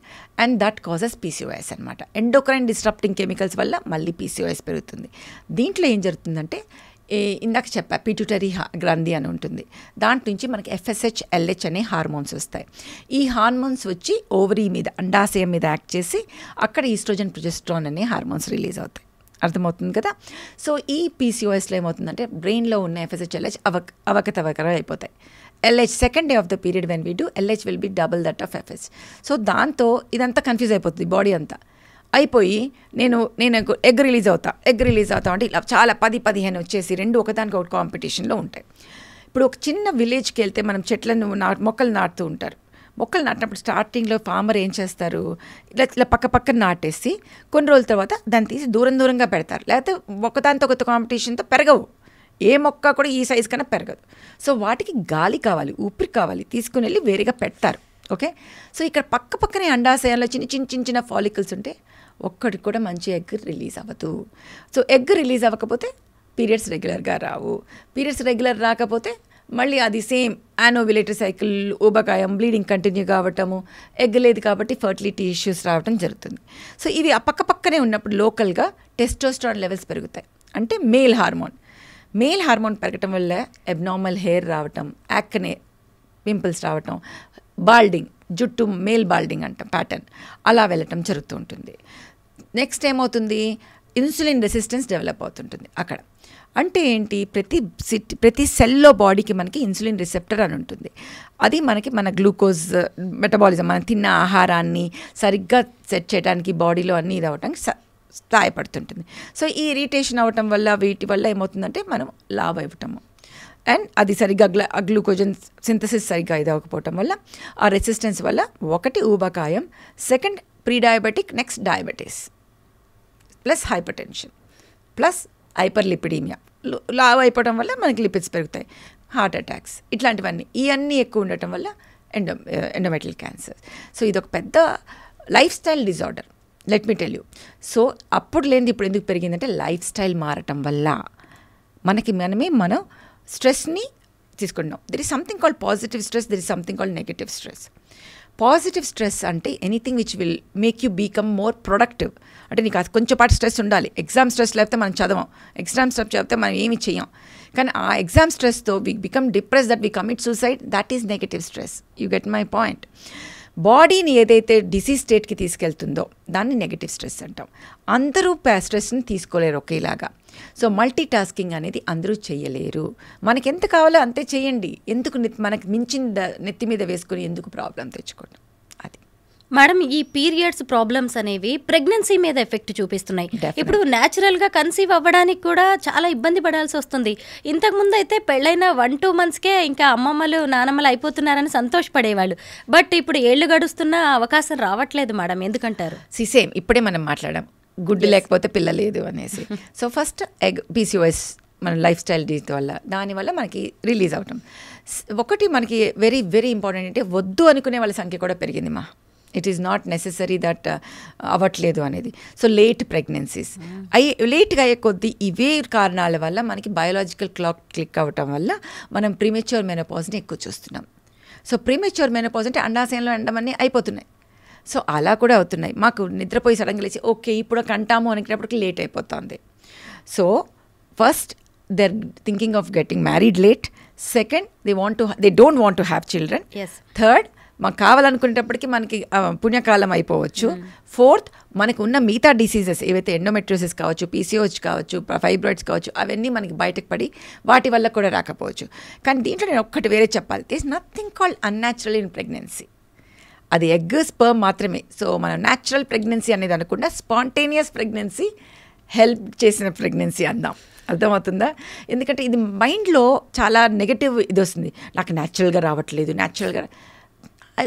and that causes PCOS అనమాట. ఎండోక్రైన్ డిస్ట్రప్టింగ్ కెమికల్స్ వల్ల మళ్ళీ PCOS పెరుగుతుంది. దీంట్లో ఏం జరుగుతుందంటే ఇందాక చెప్పా పిట్యూటరీ గ్రంథి అని ఉంటుంది, దాంట్ నుంచి మనకి FSH LH అనే హార్మోన్స్ వస్తాయి. ఈ హార్మోన్స్ వచ్చి ఓవరీ మీద, అండాశయం మీద యాక్ట్ చేసి అక్కడ ఈస్ట్రోజన్ ప్రొజెస్ట్రాన్ అనే హార్మోన్స్ రిలీజ్ అవుతాయి. అర్థమవుతుంది కదా. సో ఈ PCOSలో ఏమవుతుందంటే బ్రెయిన్లో ఉన్న FSH LH అవకతవకలు అయిపోతాయి. LH second day of the period when we do LH will be double that of FSH. So దాంతో ఇదంతా కన్ఫ్యూజ్ అయిపోతుంది, బాడీ అంతా అయిపోయి నేను ఎగ్ రిలీజ్ అవుతా అంటే ఇలా చాలా 10-15 వచ్చేసి రెండు ఒకదానికి ఒకటి కాంపిటీషన్లో ఉంటాయి. ఇప్పుడు ఒక చిన్న విలేజ్కి వెళ్తే మనం చెట్లను మొక్కలు నాటుతూ ఉంటారు. మొక్కలు నాటినప్పుడు స్టార్టింగ్లో ఫార్మర్ ఏం చేస్తారు, ఇలా పక్కన నాటేసి కొన్ని రోజుల తర్వాత దాన్ని తీసి దూరంగా పెడతారు. లేకపోతే ఒకదానితో ఒక కాంపిటీషన్తో పెరగవు, ఏ మొక్క కూడా ఈ సైజ్ కన్నా పెరగదు. సో వాటికి గాలి కావాలి, ఊపిరి కావాలి, తీసుకుని వెళ్ళి వేరేగా పెడతారు. ఓకే, సో ఇక్కడ పక్కనే అండాశయాల్లో చిన్న ఫాలికల్స్ ఉంటే ఒక్కడికి కూడా మంచి ఎగ్ రిలీజ్ అవ్వదు. సో ఎగ్ రిలీజ్ అవ్వకపోతే పీరియడ్స్ రెగ్యులర్గా రావు. పీరియడ్స్ రెగ్యులర్ రాకపోతే మళ్ళీ అది సేమ్ యానోవిలేటరీ సైకిల్, ఊబకాయం, బ్లీడింగ్ కంటిన్యూ కావటము, ఎగ్ లేదు కాబట్టి ఫర్టిలిటీ ఇష్యూస్ రావటం జరుగుతుంది. సో ఇవి ఆ పక్కనే ఉన్నప్పుడు లోకల్గా టెస్టోస్టెరాన్ లెవెల్స్ పెరుగుతాయి. అంటే మేల్ హార్మోన్ పెరగటం వల్ల అబ్నార్మల్ హెయిర్ రావటం, యాక్నే, పింపుల్స్ రావటం, బాల్డింగ్, జుట్టు మేల్ బాల్డింగ్ అంటాం ప్యాటర్న్, అలా వెళ్ళటం జరుగుతూ ఉంటుంది. నెక్స్ట్ ఏమవుతుంది, ఇన్సులిన్ రెసిస్టెన్స్ డెవలప్ అవుతుంటుంది అక్కడ. అంటే ఏంటి, ప్రతి సెల్లో బాడీకి మనకి ఇన్సులిన్ రిసెప్టర్ అని ఉంటుంది. అది మనకి మన గ్లూకోజ్ మెటబాలిజం, మనం తిన్న ఆహారాన్ని సరిగ్గా సెట్ చేయడానికి బాడీలో అన్నీ ఇది అవ్వడానికి సహాయపడుతుంటుంది. సో ఈ ఇరిటేషన్ అవ్వటం వల్ల వీటి వల్ల ఏమవుతుందంటే మనం లావ్ అవ్వటము, అండ్ అది సరిగ్గా గ్లూకోజన్ సింథసిస్ సరిగ్గా ఇది అవ్వకపోవటం వల్ల ఆ రెసిస్టెన్స్ వల్ల ఒకటి ఊబకాయం, second prediabetic, next diabetes, plus hypertension, plus hyperlipidaemia, లావ్ అయిపోవడం వల్ల మనకి లిపిడ్స్ పెరుగుతాయి, హార్ట్ అటాక్స్, ఇట్లాంటివన్నీ ఇవన్నీ ఎక్కువ ఉండటం వల్ల ఎండోమెట్రియల్ క్యాన్సర్. సో ఇదొక పెద్ద life style disorder, let me tell you. So అప్పుడు లేనిది ఇప్పుడు ఎందుకు పెరిగిందంటే లైఫ్ స్టైల్ మారటం వల్ల మనం స్ట్రెస్ని తీసుకుంటున్నాం. There is something called positive stress, there is something called negative stress. Positive stress అంటే anything which will make you become more productive. అంటే నీకు కొంచెం పాటు స్ట్రెస్ ఉండాలి. ఎగ్జామ్ స్ట్రెస్ లేకపోతే మనం చదవం, ఎగ్జామ్ స్ట్రెస్ లేకపోతే మనం ఏమి చెయ్యం. కానీ ఆ ఎగ్జామ్ స్ట్రెస్తో we become depress, that we commit suicide, that is negative stress. You get my point. బాడీని ఏదైతే డిసీజ్ స్టేట్కి తీసుకెళ్తుందో దాన్ని నెగటివ్ స్ట్రెస్ అంటాం. అందరూ స్ట్రెస్ని తీసుకోలేరు ఒకేలాగా. సో మల్టీ టాస్కింగ్ అనేది అందరూ చేయలేరు. మనకి ఎంత కావాలో అంతే చేయండి. ఎందుకు మనకి మించిన నెత్తి మీద వేసుకుని ఎందుకు ప్రాబ్లం తెచ్చుకోండి. అది మేడం, ఈ పీరియడ్స్ ప్రాబ్లమ్స్ అనేవి ప్రెగ్నెన్సీ మీద ఎఫెక్ట్ చూపిస్తున్నాయి. ఇప్పుడు న్యాచురల్గా కన్సీవ్ అవ్వడానికి కూడా చాలా ఇబ్బంది పడాల్సి వస్తుంది. ఇంతకుముందు అయితే పెళ్ళైన 1-2 monthsకే ఇంకా అమ్మమ్మలు నానమ్మలు అయిపోతున్నారని సంతోషపడేవాళ్ళు. బట్ ఇప్పుడు ఏళ్ళు గడుస్తున్న అవకాశం రావట్లేదు మేడం, ఎందుకంటారు? సేమ్ ఇప్పుడే మనం మాట్లాడాం, గుడ్డు లేకపోతే పిల్ల లేదు అనేసి. సో ఫస్ట్ ఎగ్ PCOS మన లైఫ్ స్టైల్ డీట్ వల్ల, దానివల్ల మనకి రిలీజ్ అవటం. ఒకటి మనకి వెరీ వెరీ ఇంపార్టెంట్ అంటే వద్దు అనుకునే వాళ్ళ సంఖ్య కూడా పెరిగింది మా. It is not necessary that అవ్వట్లేదు అనేది. సో లేట్ ప్రెగ్నెన్సీస్ లేట్గా అయ్యే కొద్దీ ఇవే కారణాల వల్ల మనకి బయోలాజికల్ క్లాక్ క్లిక్ అవ్వటం వల్ల మనం ప్రీమెచ్యూర్ మెనోపాజ్ని ఎక్కువ చూస్తున్నాం. సో ప్రీమెచ్యూర్ మెనోపాజ్ అంటే అండాశయంలో ఎండమన్నీ అయిపోతున్నాయి. సో అలా కూడా అవుతున్నాయి. మాకు నిద్రపోయి సడన్గా లేచి ఓకే ఇప్పుడు కంటాము అనుకునేప్పటికి లేట్ అయిపోతుంది. So first they are thinking of getting married late. Second they don't want to have children. Third మాకు కావాలనుకునేటప్పటికి మనకి పుణ్యకాలం అయిపోవచ్చు. ఫోర్త్ మనకు ఉన్న మిగతా డిసీజెస్ ఏవైతే ఎండోమెట్రియోసిస్ కావచ్చు, PCOS కావచ్చు, ఫైబ్రాయిడ్స్ కావచ్చు, అవన్నీ మనకి బయటకు పడి వాటి వల్ల కూడా రాకపోవచ్చు. కానీ దీంట్లో నేను ఒక్కటి వేరే చెప్పాలి, this nothing called unnatural in pregnancy. అది ఎగ్ స్పర్మ్ మాత్రమే. సో మనం న్యాచురల్ ప్రెగ్నెన్సీ అనేది అనకుండా స్పాంటేనియస్ ప్రెగ్నెన్సీ, హెల్ప్ చేసిన ప్రెగ్నెన్సీ అందాం. అర్థమవుతుందా? ఎందుకంటే ఇది మైండ్లో చాలా నెగటివ్ ఇది వస్తుంది, నాకు న్యాచురల్గా రావట్లేదు, న్యాచురల్గా.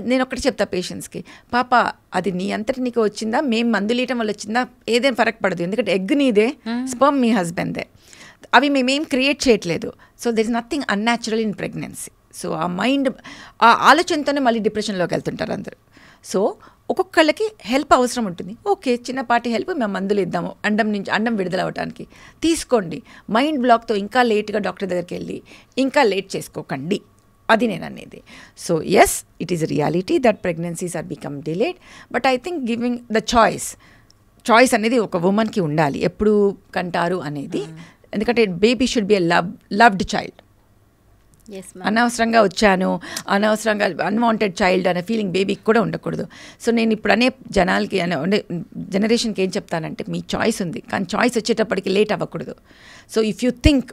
నేను ఒకటి చెప్తా పేషెంట్స్కి, పాప అది నీ అంతటి నీకు వచ్చిందా, మేము మందులు ఇయటం వల్ల వచ్చిందా, ఏదైనా ఫరక్ పడదు. ఎందుకంటే ఎగ్ నీదే, స్పర్మ్ మీ హస్బెండ్దే. అవి మేమేం క్రియేట్ చేయట్లేదు. So there is nothing unnatural in pregnancy. So ఆ మైండ్ ఆ ఆలోచనతోనే మళ్ళీ డిప్రెషన్లోకి వెళ్తుంటారు అందరూ. సో ఒక్కొక్కళ్ళకి హెల్ప్ అవసరం ఉంటుంది. ఓకే, చిన్నపాటి హెల్ప్ మేము మందులు ఇద్దాము అండం విడుదల అవ్వడానికి తీసుకోండి. మైండ్ బ్లాక్తో ఇంకా లేట్గా డాక్టర్ దగ్గరికి వెళ్ళి ఇంకా లేట్ చేసుకోకండి, అది నేను అనేది. So yes, it is reality that pregnancies are become delayed, but I think giving the choice అనేది ఒక ఉమెన్కి ఉండాలి ఎప్పుడు కంటారు అనేది. ఎందుకంటే baby should be a loved child. అనవసరంగా వచ్చాను, అనవసరంగా అన్వాంటెడ్ చైల్డ్ అనే ఫీలింగ్ బేబీకి కూడా ఉండకూడదు. సో నేను ఇప్పుడు అనే జనాలకి జనరేషన్కి ఏం చెప్తానంటే, మీ చాయిస్ ఉంది, కానీ చాయిస్ వచ్చేటప్పటికి లేట్ అవ్వకూడదు. So if you think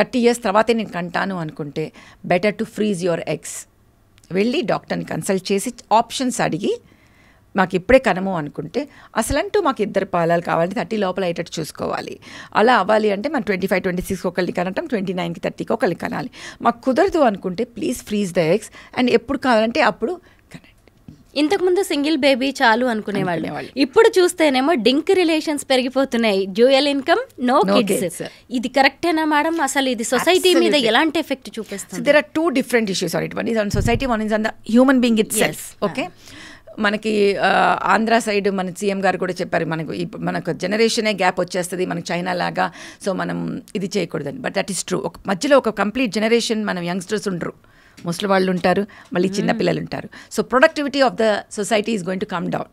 30 years తర్వాతే నేను కంటాను అనుకుంటే, better to freeze your eggs. వెళ్ళి డాక్టర్ని కన్సల్ట్ చేసి ఆప్షన్స్ అడిగి, మాకు ఇప్పుడే కనము అనుకుంటే, అసలంటూ మాకు 2 పాలాలు కావాలంటే 30 లోపల అయ్యేటట్టు చూసుకోవాలి. అలా అవ్వాలి అంటే మనం 25, 26 ఒకళ్ళని కనటం, 29కి 30కి ఒకళ్ళని కనాలి. మాకు కుదరదు అనుకుంటే please freeze the eggs and ఎప్పుడు కావాలంటే అప్పుడు కనండి. ఇంతకుముందు సింగిల్ బేబీ చాలు అనుకునేవాళ్ళు, ఇప్పుడు చూస్తేనేమో డింక్ రిలేషన్స్ పెరిగిపోతున్నాయి. Dual income, no kids. ఇది కరెక్టేనా మేడం? అసలు ఇది సొసైటీ మీద ఎలాంటి ఎఫెక్ట్ చూపిస్తుంది? There are 2 different issues on it. One is on society, one is on the human being itself. Okay, మనకి ఆంధ్ర సైడ్ మన సీఎం గారు కూడా చెప్పారు, మనకు జనరేషనే గ్యాప్ వచ్చేస్తుంది మనకి చైనా లాగా, సో మనం ఇది చేయకూడదని. But that is true. ఒక మధ్యలో ఒక కంప్లీట్ జనరేషన్ మనం యంగ్స్టర్స్ ఉండరు, ముసలి వాళ్ళు ఉంటారు, మళ్ళీ చిన్నపిల్లలు ఉంటారు. So productivity of the society is going to come down.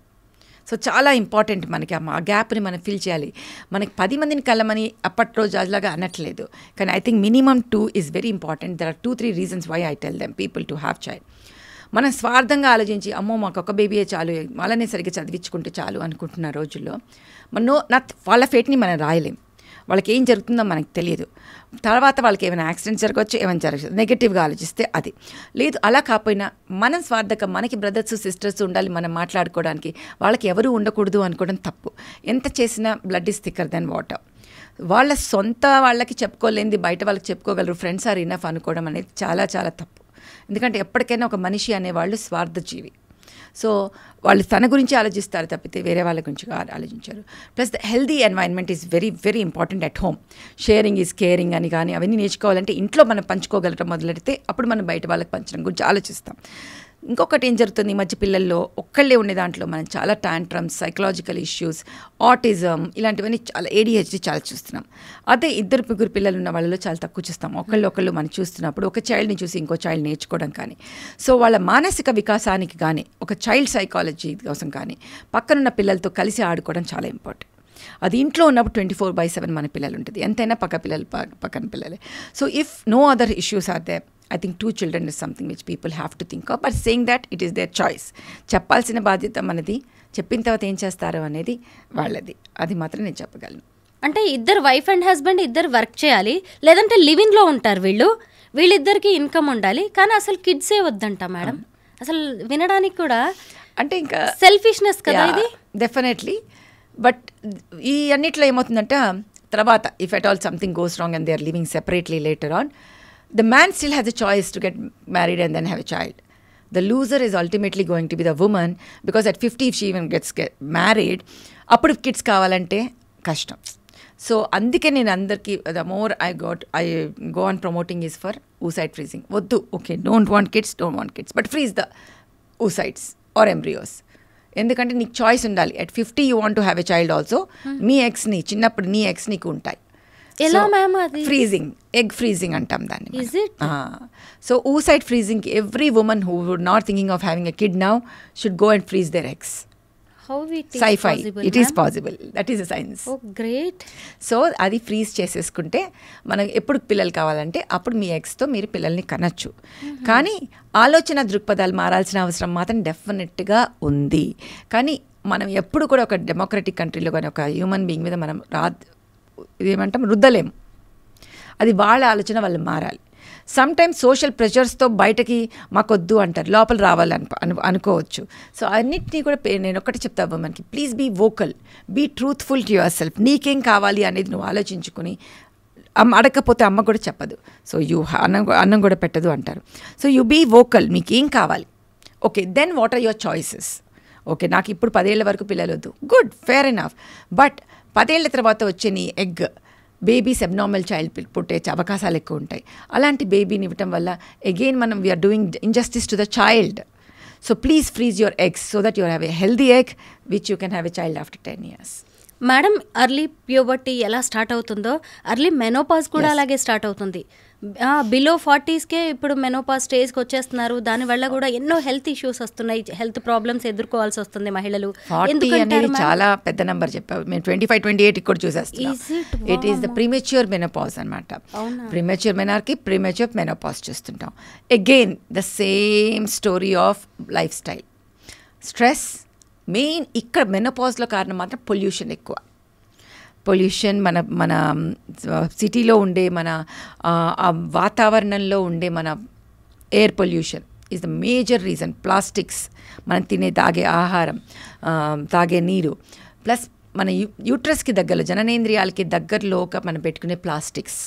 So చాలా ఇంపార్టెంట్ మనకి ఆ గ్యాప్ని మనం ఫిల్ చేయాలి. మనకి 10 మందిని కలమని అప్పట్లో జాజ్లాగా అనట్లేదు, కానీ I think minimum 2 is very important. There are 2-3 reasons why I tell them people to have child. మనం స్వార్థంగా ఆలోచించి, అమ్మో మాకు ఒక బేబీయే చాలు, వాళ్ళనే సరిగ్గా చదివించుకుంటే చాలు అనుకుంటున్న రోజుల్లో వాళ్ళ ఫేట్ని మనం రాయలేం. వాళ్ళకి ఏం జరుగుతుందో మనకు తెలియదు. తర్వాత వాళ్ళకి ఏమైనా యాక్సిడెంట్ జరగవచ్చు, ఏమైనా జరగచ్చు, నెగటివ్గా ఆలోచిస్తే అది లేదు. అలా కాకపోయినా మనం స్వార్థంగా మనకి బ్రదర్స్ సిస్టర్స్ ఉండాలి మనం మాట్లాడుకోవడానికి, వాళ్ళకి ఎవరు ఉండకూడదు అనుకోవడం తప్పు. ఎంత చేసినా blood is thicker then water. వాళ్ళ సొంత వాళ్ళకి చెప్పుకోలేంది బయట వాళ్ళకి చెప్పుకోగలరు, ఫ్రెండ్స్ ఆర్ ఇనఫ్ అనుకోవడం అనేది చాలా చాలా తప్పు. ఎందుకంటే ఎప్పటికైనా ఒక మనిషి అనేవాళ్ళు స్వార్థజీవి. సో వాళ్ళు తన గురించి ఆలోచిస్తారు తప్పితే వేరే వాళ్ళ గురించి ఆలోచించారు. Plus the healthy environment is very very important at home. Sharing is caring అని కానీ అవన్నీ నేర్చుకోవాలంటే ఇంట్లో మనం పంచుకోగలటం మొదలెడితే అప్పుడు మనం బయట వాళ్ళకి పంచడం గురించి ఆలోచిస్తాం. ఇంకొకటి ఏం జరుగుతుంది, ఈ మధ్య పిల్లల్లో ఒక్కళ్ళే ఉండే దాంట్లో మనం చాలా టాంట్రమ్స్, సైకలాజికల్ ఇష్యూస్, ఆటిజం ఇలాంటివన్నీ చాలా, ADHD చాలా చూస్తున్నాం. అదే 2-3 పిల్లలు ఉన్న వాళ్ళలో చాలా తక్కువ చూస్తాం. ఒకళ్ళు మనం చూస్తున్నప్పుడు ఒక చైల్డ్ని చూసి ఇంకో చైల్డ్ నేర్చుకోవడం కానీ, సో వాళ్ళ మానసిక వికాసానికి కానీ, ఒక చైల్డ్ సైకాలజీ కోసం కానీ పక్కనున్న పిల్లలతో కలిసి ఆడుకోవడం చాలా ఇంపార్టెంట్. అది ఇంట్లో ఉన్నప్పుడు 24/7 మన పిల్లలు ఉంటుంది, ఎంతైనా పక్కన పిల్లలే. So if no other issues are there, I think 2 children is something which people have to think of, but saying that it is their choice. చెప్పాల్సిన బాధ్యత మనది, చెప్పిన తర్వాత ఏం చేస్తారో అనేది వాళ్ళది. అది మాత్రం నేను చెప్పగలను. అంటే ఇద్దరు వైఫ్ అండ్ హస్బెండ్ ఇద్దరు వర్క్ చేయాలి, లేదంటే లివింగ్లో ఉంటారు వీళ్ళిద్దరికి ఇన్కమ్ ఉండాలి, కానీ అసలు కిడ్సే వద్దంట మేడం. అసలు వినడానికి కూడా అంటే ఇంకా సెల్ఫిష్నెస్ కదా ఇది. డెఫినెట్లీ. బట్ ఈ అన్నిట్లో ఏమవుతుందంటే తర్వాత if at all something goes wrong and they are living separately later on, the man still has a choice to get married and then have a child. The loser is ultimately going to be the woman, because at 50 if she even gets married, appudu kids kavalante kashtam. So అందుకే నేను అందరికీ the more I go on promoting is for oocyte freezing. వద్దు, okay, don't want kids, but freeze the oocytes or embryos. ఎందుకంటే నీకు choice ఉండాలి. at 50 you want to have a child also. మీ ఎగ్స్ని చిన్నప్పుడు నీ ఎగ్స్ నీకు ఉంటాయి. ఎలా మ్యామ్ అది? ఫ్రీజింగ్, ఎగ్ ఫ్రీజింగ్ అంటాం దాన్ని. So oocyte freezing, every woman who would not thinking of having a kid now should go and freeze their eggs. How it is Sci-fi. possible? It is possible. That is a science. Oh great. So అది freeze చేసేసుకుంటే మనకు ఎప్పుడు పిల్లలు కావాలంటే అప్పుడు మీ ఎగ్స్తో మీరు పిల్లల్ని కనొచ్చు. కానీ ఆలోచన దృక్పథాలు మారాల్సిన అవసరం మాత్రం డెఫినెట్గా ఉంది. కానీ మనం ఎప్పుడు కూడా ఒక డెమోక్రటిక్ కంట్రీలో కానీ ఒక హ్యూమన్ బీయింగ్ మీద మనం ఇదేమంటాం రుద్దలేము. అది వాళ్ళ ఆలోచన వాళ్ళు మారాలి. సమ్ టైమ్స్ సోషల్ ప్రెషర్స్తో బయటకి మాకొద్దు అంటారు, లోపల రావాలని అనుకోవచ్చు. సో అన్నిటినీ కూడా నేను ఒక్కటి చెప్తాను, మనకి please be vocal, be truthful to yourself. నీకేం కావాలి అనేది నువ్వు ఆలోచించుకుని, అడగకపోతే అమ్మ కూడా చెప్పదు, సో అన్నం కూడా పెట్టదు అంటారు. సో యు బీ వోకల్, మీకేం కావాలి, okay, then what are your choices. Okay, నాకు ఇప్పుడు 10 ఏళ్ల వరకు పిల్లలు వద్దు, గుడ్, ఫేర్ ఎనఫ్. బట్ 10 ఏళ్ల తర్వాత వచ్చే నీ ఎగ్ బేబీస్ అబ్నార్మల్ చైల్డ్ పుట్టే అవకాశాలు ఎక్కువ ఉంటాయి. అలాంటి బేబీని ఇవ్వటం వల్ల అగైన్ మనం we're doing injustice to the child. So please freeze your eggs so that you have a healthy egg which you can have a child after 10 years. Madam, early puberty ఎలా స్టార్ట్ అవుతుందో early menopause కూడా అలాగే start అవుతుంది. Below 40sకే ఇప్పుడు menopause స్టేజ్కి వచ్చేస్తున్నారు. దానివల్ల కూడా ఎన్నో హెల్త్ ఇష్యూస్ వస్తున్నాయి, హెల్త్ ప్రాబ్లమ్స్ ఎదుర్కోవాల్సి వస్తుంది మహిళలు. 40 అనేది చాలా పెద్ద నెంబర్ చెప్పావు. మేము 25-28 కూడా చూసేస్తున్నాం. It is the premature menopause అనమాట. ప్రీమెచ్యూర్ మెనార్కి ప్రీమెచ్యూర్ మెనోపాజ్ చూస్తుంటాం. Again the same story of lifestyle, stress main. ఇక్కడ మెనోపాజ్లో కారణం మాత్రం పొల్యూషన్ ఎక్కువ. పొల్యూషన్ మన సిటీలో ఉండే మన వాతావరణంలో ఉండే మన air pollution is the major reason. Plastics, మనం తాగే ఆహారం, తాగే నీరు, ప్లస్ మన యూట్రస్కి దగ్గరలో జననేంద్రియాలకి దగ్గరలో మనం పెట్టుకునే plastics.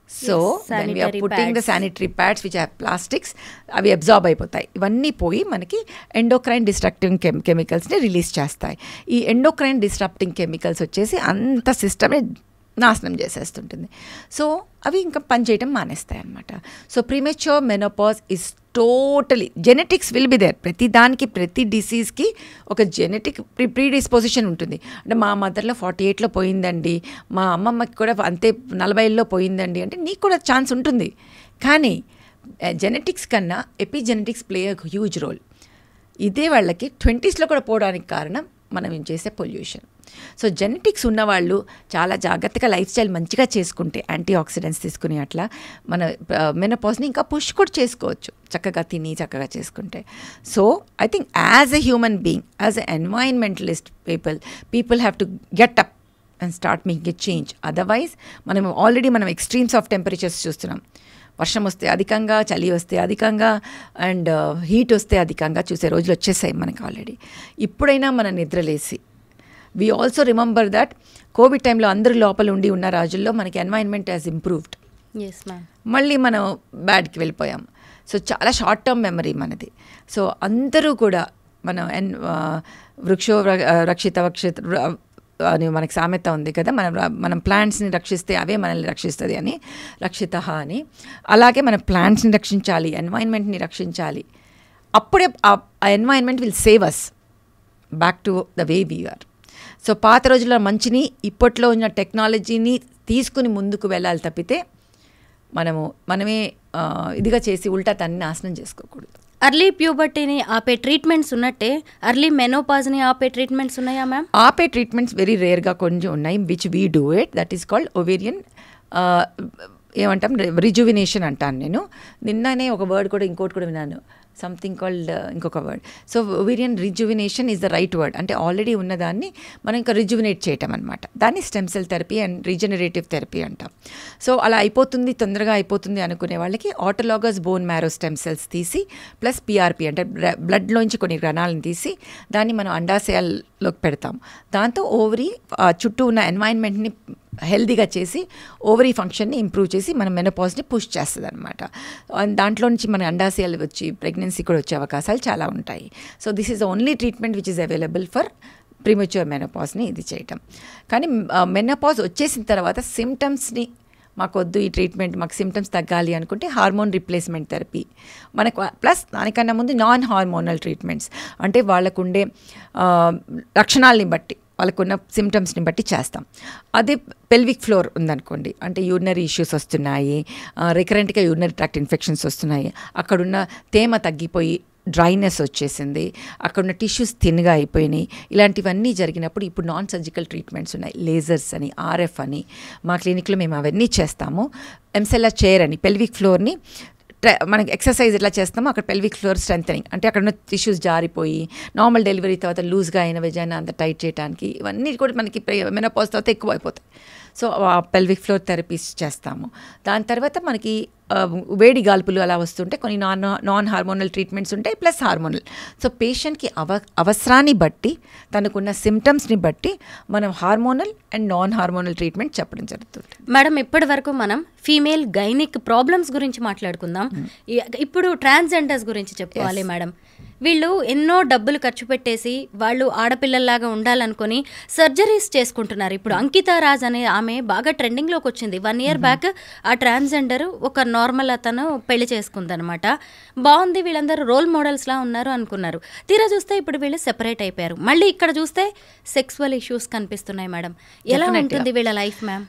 So when we are putting the sanitary pads which have plastics, అవి అబ్జార్బ్ అయిపోతాయి. ఇవన్నీ పోయి మనకి ఎండోక్రైన్ డిస్ట్రక్టింగ్ కెమికల్స్ని రిలీజ్ చేస్తాయి. ఈ ఎండోక్రైన్ డిస్ట్రప్టింగ్ కెమికల్స్ వచ్చేసి అంత సిస్టమ్ని నాశనం చేసేస్తుంటుంది. సో అవి ఇంకా పనిచేయటం మానేస్తాయి అన్నమాట. So premature menopause is totally genetics will be there. ప్రతి దానికి, ప్రతి డిసీజ్కి ఒక జెనెటిక్ ప్రీడిస్పోజిషన్ ఉంటుంది. అంటే మా మదర్లో 48లో పోయిందండి, మా అమ్మమ్మకి కూడా అంతే 40లో పోయిందండి అంటే నీకు కూడా ఛాన్స్ ఉంటుంది. కానీ జెనెటిక్స్ కన్నా epigenetics play a huge role. ఇదే వాళ్ళకి 20sలో కూడా పోవడానికి కారణం మనం ఏం చేసే పొల్యూషన్. సో జెనెటిక్స్ ఉన్నవాళ్ళు చాలా జాగ్రత్తగా లైఫ్ స్టైల్ మంచిగా చేసుకుంటే, యాంటీ ఆక్సిడెంట్స్ తీసుకుని అట్లా మన మెనోపాజ్ని ఇంకా పుష్ కూడా చేసుకోవచ్చు, చక్కగా తిని చక్కగా చేసుకుంటే. So I think as a human being, as a environmentalist people have to get up and start making a change. Otherwise మనం ఎక్స్ట్రీమ్స్ ఆఫ్ టెంపరేచర్స్ చూస్తున్నాం. వర్షం వస్తే అధికంగా, చలి వస్తే అధికంగా, అండ్ హీట్ వస్తే అధికంగా చూసే రోజులు వచ్చేసాయి మనకి ఆల్రెడీ. ఇప్పుడైనా మన నిద్రలేసి, we also remember that covid టైంలో అందరూ లోపల ఉండి ఉన్న రోజుల్లో మనకి ఎన్వైరన్మెంట్ హ్యాస్ ఇంప్రూవ్డ్. మళ్ళీ మనం బ్యాడ్కి వెళ్ళిపోయాం. సో చాలా షార్ట్ టర్మ్ మెమరీ మనది. సో అందరూ కూడా మనం వృక్షో రక్షిత అని మనకి సామెత ఉంది కదా, మనం ప్లాంట్స్ని రక్షిస్తే అవే మనల్ని రక్షిస్తుంది అని, రక్షిత అని. అలాగే మనం ప్లాంట్స్ని రక్షించాలి, ఎన్వైరన్మెంట్ని రక్షించాలి. అప్పుడే ఆ environment will save us back to the way we are. So పాత రోజుల్లో మంచిని, ఇప్పట్లో ఉన్న టెక్నాలజీని తీసుకుని ముందుకు వెళ్ళాలి తప్పితే మనమే ఇదిగా చేసి ఉల్టా తన్ని నాశనం చేసుకోకూడదు. అర్లీ ప్యూబర్టీని ఆపే ట్రీట్మెంట్స్ ఉన్నట్టే అర్లీ మెనోపాజ్ని ఆపే ట్రీట్మెంట్స్ ఉన్నాయా మ్యామ్? ఆపే ట్రీట్మెంట్స్ వెరీ రేర్గా కొంచెం ఉన్నాయి, which we do it. That is called ovarian ఏమంటాం, రిజువినేషన్ అంటాను నేను. నిన్ననే ఒక వర్డ్ కూడా, ఇంకోటి కూడా విన్నాను, సంథింగ్ కాల్డ్ ఇంకొక word. So ovarian rejuvenation is the right word. అంటే ఆల్రెడీ ఉన్నదాన్ని మనం ఇంకా రిజువినేట్ చేయటం అనమాట. దాన్ని stem cell therapy and regenerative therapy అంటాం. సో అలా అయిపోతుంది, తొందరగా అయిపోతుంది అనుకునే వాళ్ళకి autologous bone marrow stem cells తీసి ప్లస్ పిఆర్పి అంటే బ్లడ్లోంచి కొన్ని కణాలను తీసి దాన్ని మనం అండాశయాల్లోకి పెడతాం. దాంతో ఓవరీ చుట్టూ ఉన్న ఎన్వైరన్మెంట్ని హెల్దీగా చేసి ఓవరీ ఫంక్షన్ని ఇంప్రూవ్ చేసి మన మెనోపాజ్ని పుష్ చేస్తుంది అనమాట. దాంట్లో నుంచి మన అండాశయాలు వచ్చి ప్రెగ్నెన్సీ కూడా వచ్చే అవకాశాలు చాలా ఉంటాయి. So this is the only treatment which is available for premature మెనోపాజ్ని ఇది చేయటం. కానీ మెనోపాజ్ వచ్చేసిన తర్వాత సిమ్టమ్స్ని మాకు వద్దు ఈ ట్రీట్మెంట్, మాకు సిమ్టమ్స్ తగ్గాలి అనుకుంటే హార్మోన్ రిప్లేస్మెంట్ థెరపీ మనకు, ప్లస్ దానికన్నా ముందు నాన్ హార్మోనల్ ట్రీట్మెంట్స్ అంటే వాళ్ళకుండే లక్షణాలని బట్టి, వాళ్ళకున్న సిమ్టమ్స్ని బట్టి చేస్తాం. అదే పెల్విక్ ఫ్లోర్ ఉందనుకోండి, అంటే యూరినరీ ఇష్యూస్ వస్తున్నాయి, రికరెంట్గా యూరినరీ ట్రాక్ట్ ఇన్ఫెక్షన్స్ వస్తున్నాయి, అక్కడున్న తేమ తగ్గిపోయి డ్రైనెస్ వచ్చేసింది, అక్కడున్న టిష్యూస్ థిన్గా అయిపోయినాయి, ఇలాంటివన్నీ జరిగినప్పుడు ఇప్పుడు నాన్ సర్జికల్ ట్రీట్మెంట్స్ ఉన్నాయి. లేజర్స్ అని, ఆర్ఎఫ్ అని మా క్లినిక్లో మేము అవన్నీ చేస్తాము. ఎంసెల్ఆర్ చైర్ అని పెల్విక్ ఫ్లోర్ని మనకి ఎక్సర్సైజ్ ఎట్లా చేస్తామో అక్కడ పెల్విక్ ఫ్లోర్ స్ట్రెంథనింగ్ అంటే అక్కడ ఉన్న టిష్యూస్ జారిపోయి నార్మల్ డెలివరీ తర్వాత లూజ్గా అయిన వెజైనా అంత టైట్ చేయడానికి, ఇవన్నీ కూడా మనకి మెనోపాజ్ తర్వాత ఎక్కువ అయిపోతాయి. సో పెల్విక్ ఫ్లోర్ థెరపీస్ చేస్తాము. దాని తర్వాత మనకి వేడి గాల్పులు అలా వస్తుంటే కొన్ని నాన్ హార్మోనల్ ట్రీట్మెంట్స్ ఉంటాయి, ప్లస్ హార్మోనల్. సో పేషెంట్కి అవసరాన్ని బట్టి, తనకున్న సిమ్టమ్స్ని బట్టి మనం hormonal and non hormonal treatment చెప్పడం జరుగుతుంది. మేడం, ఇప్పటి వరకు మనం ఫీమేల్ గైనిక్ ప్రాబ్లమ్స్ గురించి మాట్లాడుకుందాం. ఇప్పుడు ట్రాన్స్జెండర్స్ గురించి చెప్పుకోవాలి మేడం. వీళ్ళు ఎన్నో డబ్బులు ఖర్చు పెట్టేసి వాళ్ళు ఆడపిల్లల్లాగా ఉండాలనుకొని సర్జరీస్ చేసుకుంటున్నారు. ఇప్పుడు అంకితా రాజ్ అనే ఆమె బాగా ట్రెండింగ్లోకి వచ్చింది. 1 year బ్యాక్ ఆ ట్రాన్స్జెండర్ ఒక నార్మల్ అతను పెళ్లి చేసుకుందనమాట. బాగుంది, వీళ్ళందరూ రోల్ మోడల్స్లా ఉన్నారు అనుకున్నారు. తీరా చూస్తే ఇప్పుడు వీళ్ళు సెపరేట్ అయిపోయారు. మళ్ళీ ఇక్కడ చూస్తే సెక్సువల్ ఇష్యూస్ కనిపిస్తున్నాయి మేడం. ఎలా ఉంటుంది వీళ్ళ లైఫ్ మ్యామ్?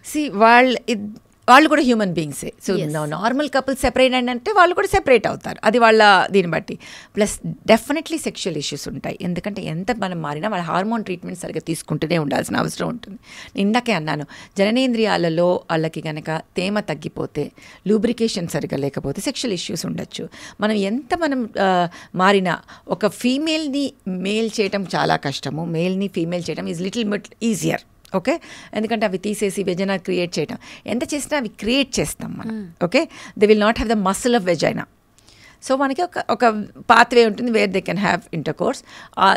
వాళ్ళు కూడా హ్యూమన్ బీయింగ్సే. సో నార్మల్ కపుల్స్ సెపరేట్ అంటే వాళ్ళు కూడా సెపరేట్ అవుతారు, అది వాళ్ళ దీన్ని బట్టి. ప్లస్ డెఫినెట్లీ సెక్షువల్ ఇష్యూస్ ఉంటాయి. ఎందుకంటే ఎంత మనం మారినా వాళ్ళ హార్మోన్ ట్రీట్మెంట్ సరిగ్గా తీసుకుంటూనే ఉండాల్సిన అవసరం ఉంటుంది. ఇందాకే అన్నాను, జననేంద్రియాలలో వాళ్ళకి కనుక తేమ తగ్గిపోతే, లూబ్రికేషన్ సరిగ్గా లేకపోతే సెక్షువల్ ఇష్యూస్ ఉండొచ్చు. మనం మారినా ఒక ఫీమేల్ని మేల్ చేయటం చాలా కష్టము, మేల్ని ఫీమేల్ చేయడం is little bit easier. Okay, ఎందుకంటే అవి తీసేసి వెజైనా క్రియేట్ చేయటం, ఎంత చేసినా అవి క్రియేట్ చేస్తాం మనం. Okay, they will not have the muscle of vagina. So మనకి ఒక పాత్వే ఉంటుంది where they can have inter course.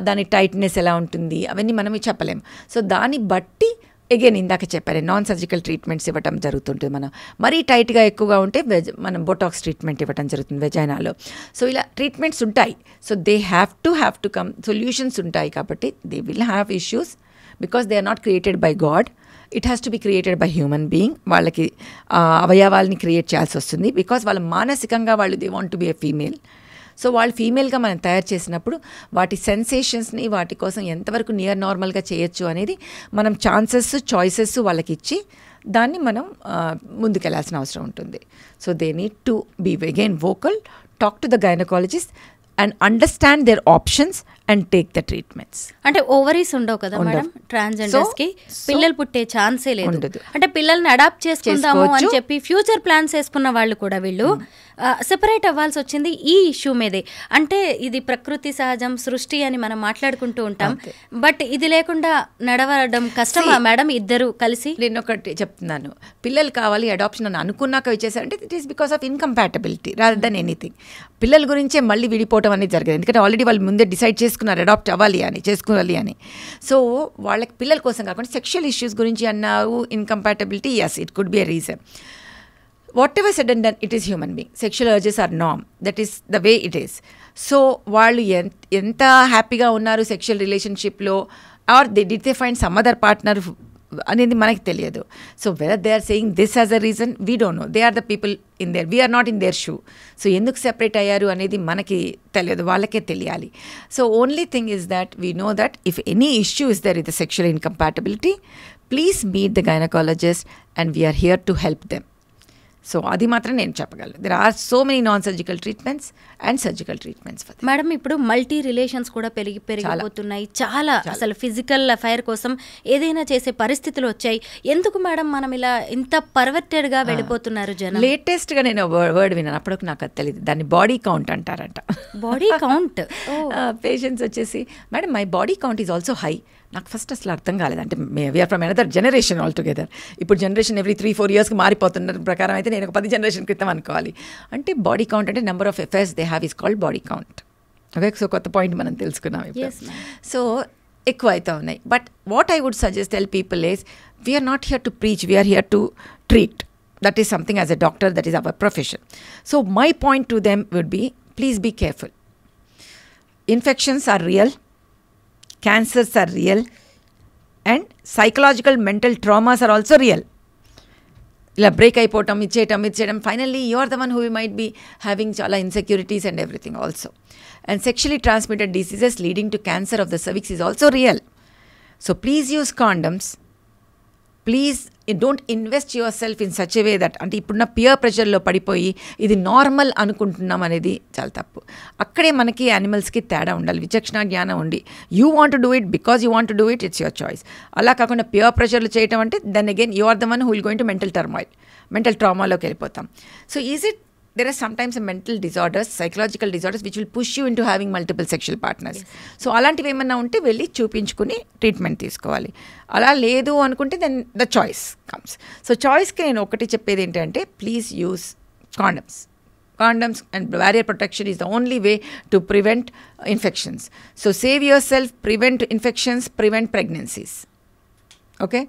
దాని టైట్నెస్ ఎలా ఉంటుంది అవన్నీ మనం చెప్పలేము. సో దాన్ని బట్టి అగైన్ ఇందాక చెప్పారు, నాన్ సర్జికల్ ట్రీట్మెంట్స్ ఇవ్వటం జరుగుతుంటుంది. మనం మరీ టైట్గా ఎక్కువగా ఉంటే మనం బొటాక్స్ ట్రీట్మెంట్ ఇవ్వటం జరుగుతుంది వెజైనాలో. సో ఇలా ట్రీట్మెంట్స్ ఉంటాయి. So they have to come, solutions ఉంటాయి. కాబట్టి they will have issues because they are not created by God. It has to be created by human being. వాళ్ళకి అవయవాల్ని క్రియేట్ చేయాల్సి వస్తుంది. బికాస్ వాళ్ళ మానసికంగా వాళ్ళు they want to be a female. So వాళ్ళు ఫీమేల్గా మనం తయారు చేసినప్పుడు వాటి సెన్సేషన్స్ని వాటి కోసం ఎంతవరకు నియర్ నార్మల్గా చేయొచ్చు అనేది మనం చాయిసెస్ వాళ్ళకి ఇచ్చి దాన్ని మనం ముందుకెళ్లాల్సిన అవసరం ఉంటుంది. So they need to be again vocal, talk to the gynaecologist and understand their options and take the treatments. అంటే ఓవరీస్ ఉండవు కదా మేడం ట్రాన్స్జెండర్స్ కి, పిల్లలు పుట్టే ఛాన్సే లేదు. అంటే పిల్లల్ని అడాప్ట్ చేసుకుందాము అని చెప్పి ఫ్యూచర్ ప్లాన్స్ వేసుకున్న వాళ్ళు కూడా వీళ్ళు సెపరేట్ అవ్వాల్సి వచ్చింది ఈ ఇష్యూ మీదే. అంటే ఇది ప్రకృతి సహజం, సృష్టి అని మనం మాట్లాడుకుంటూ ఉంటాం. బట్ ఇది లేకుండా నడవడం కష్టమా మేడం ఇద్దరు కలిసి? నేను ఒకటి చెప్తున్నాను, పిల్లలు కావాలి అడాప్షన్ అని అనుకున్నాక ఇచ్చేసారంటే it is because of incompatibility rather than anything. పిల్లల గురించే మళ్ళీ విడిపోవడం అనేది జరిగింది. ఎందుకంటే ఆల్రెడీ వాళ్ళు ముందే డిసైడ్ చేసుకున్నారు అడాప్ట్ చేసుకోవాలి అని. సో వాళ్ళకి పిల్లల కోసం కాకుండా సెక్షువల్ ఇష్యూస్ గురించి అన్నారు, incompatibility, yes it could be a reason. Whatever said and done, it is human being. Sexual urges are norm. That is the way it is. So, వాళ్ళు ఎంత హ్యాపీగా ఉన్నారు సెక్షువల్ రిలేషన్షిప్లో, or did they find some other partner అనేది మనకి తెలియదు. So whether they are saying this as a reason, we don't know. They are the people in there, we're not in their shoe. So ఎందుకు separate అయ్యారు అనేది మనకి తెలియదు, వాళ్ళకే తెలియాలి. So only thing is that we know that if any issue is there with the sexual incompatibility, please meet the gynaecologist and we're here to help them. So అది మాత్రం నేను చెప్పగలను. There are so many non surgical treatments and surgical treatments. Madam ఇప్పుడు multi relations కూడా పెరిగిపోతున్నాయి చాలా. అసలు physical affair కోసం ఏదైనా చేసే పరిస్థితులు వచ్చాయి. ఎందుకు మేడం మనం ఇలా ఇంత పర్వర్టెడ్గా వెళ్ళిపోతున్నారు జనం? లేటెస్ట్గా నేను వర్డ్ విన్నాను, అప్పటికి నాకు అది తెలియదు. దాన్ని బాడీ కౌంట్ అంటారంట. Body count? పేషెంట్స్ వచ్చేసి madam my body count is also high. నాకు ఫస్ట్ అసలు అర్థం కాలేదు. అంటే we're from another generation altogether. ఇప్పుడు జనరేషన్ ఎవ్రీ 3-4 yearsకి మారిపోతున్న ప్రకారం అయితే నేను ఒక 10 generation క్రితం అనుకోవాలి. అంటే బాడీ కౌంట్ అంటే number of affairs they have is called body count. Okay, so కొత్త పాయింట్ మనం తెలుసుకున్నాం ఇప్పుడు. సో ఎక్కువ అవుతా ఉన్నాయి. But what I would suggest tell people is we're not here to preach, we're here to treat. That is something as a doctor, that is our profession. So my point to them would be, please be careful. Infections are real. Cancers are real, and psychological mental traumas are also real. ఇలా break అయిపోవటం, ఇచ్చేయటం, finally you are the one who might be having చాలా insecurities and everything also. And sexually transmitted diseases leading to cancer of the cervix is also real. So please use condoms. Please don't invest yourself in such a way that, అంటే ఇప్పుడున్న pear ప్రెషర్లో పడిపోయి ఇది normal అనుకుంటున్నాం అనేది చాలా తప్పు. అక్కడే మనకి యానిమల్స్కి తేడా ఉండాలి, విచక్షణ జ్ఞానం ఉండి you want to do it because you want to do it, it's your choice. అలా కాకుండా పియర్ ప్రెషర్లు చేయటం అంటే then again you are the one who will going to mental ట్రామాలోకి వెళ్ళిపోతాం. So is it there are sometimes mental disorders, psychological disorders which will push you into having multiple sexual partners. So అలాంటివి ఏమన్నా ఉంటే వెళ్ళి చూపించుకుని treatment తీసుకోవాలి. అలా లేదు అనుకుంటే then the choice comes. So చాయిస్కి నేను ఒకటి చెప్పేది ఏంటంటే please use condoms and barrier protection is the only way to prevent infections. So save yourself, prevent infections, prevent pregnancies. Okay,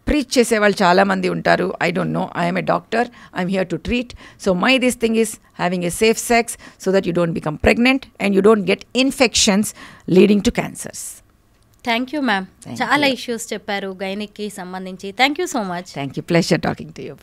preach చేసేవాళ్ళు చాలామంది ఉంటారు. I don't know, I'm a doctor, I'm here to treat. So my this thing is having a safe sex so that you don't become pregnant and you don't get infections leading to cancers. Thank you ma'am, చాలా issues చెప్పారు గైనిక్కి సంబంధించి. Thank you so much. Thank you, pleasure talking to you.